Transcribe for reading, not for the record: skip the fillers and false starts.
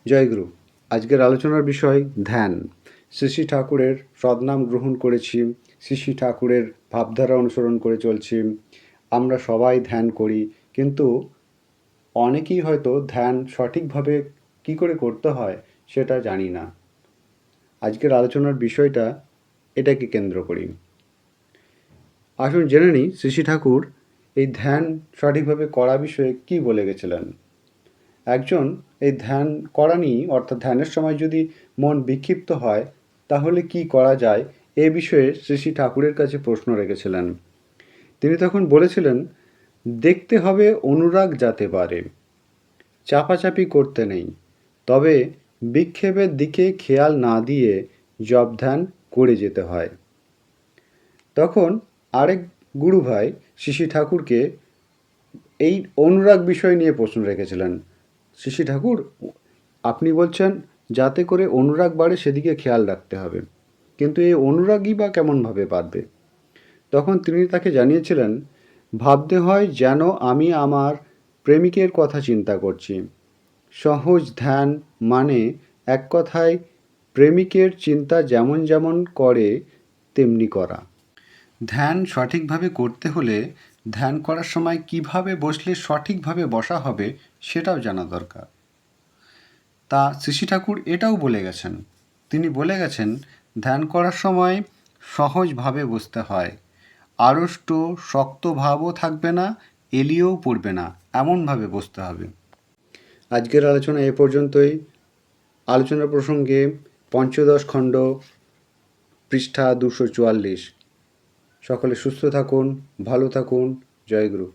জয়গুরু। আজকের আলোচনার বিষয় ধ্যান। শ্রী শ্রী ঠাকুরের সদ্নাম গ্রহণ করেছি, শ্রী শ্রী ঠাকুরের ভাবধারা অনুসরণ করে চলছি। আমরা সবাই ধ্যান করি, কিন্তু অনেকেই হয়তো ধ্যান সঠিকভাবে কী করে করতে হয় সেটা জানি না। আজকের আলোচনার বিষয়টা এটাকে কেন্দ্র করি। আসুন জেনে নিই শ্রী শ্রী ঠাকুর এই ধ্যান সঠিকভাবে করা বিষয়ে কী বলে গেছিলেন। একজন এই ধ্যান করা নিয়ে, অর্থাৎ ধ্যানের সময় যদি মন বিক্ষিপ্ত হয় তাহলে কি করা যায়, এ বিষয়ে শ্রী শ্রী ঠাকুরের কাছে প্রশ্ন রেখেছিলেন। তিনি তখন বলেছিলেন, দেখতে হবে অনুরাগ যাতে পারে, চাপাচাপি করতে নেই, তবে বিক্ষেপের দিকে খেয়াল না দিয়ে জপ ধ্যান করে যেতে হয়। তখন আরেক গুরু ভাই শ্রী শ্রী ঠাকুরকে এই অনুরাগ বিষয় নিয়ে প্রশ্ন রেখেছিলেন। শ্রী শ্রী ঠাকুর, আপনি বলছেন যাতে করে অনুরাগ বাড়ে সেদিকে খেয়াল রাখতে হবে, কিন্তু এই অনুরাগই বা কেমনভাবে বাড়বে? তখন তিনি তাকে জানিয়েছিলেন, ভাবতে হয় যেন আমি আমার প্রেমিকের কথা চিন্তা করছি। সহজ ধ্যান মানে এক কথায় প্রেমিকের চিন্তা যেমন যেমন করে তেমনি করা। ধ্যান সঠিকভাবে করতে হলে ধ্যান করার সময় কিভাবে বসলে সঠিকভাবে বসা হবে সেটাও জানা দরকার। তা শ্রী শ্রী ঠাকুর এটাও বলে গেছেন। তিনি বলে গেছেন, ধ্যান করার সময় সহজভাবে বসতে হয়, আড়ষ্ট শক্ত ভাবও থাকবে না, এলিয়েও পড়বে না, এমনভাবে বসতে হবে। আজকের আলোচনা এ পর্যন্তই। আলোচনা প্রসঙ্গে পঞ্চদশ খণ্ড, পৃষ্ঠা 244। সকলে সুস্থ থাকুন, ভালো থাকুন। জয়গুরু।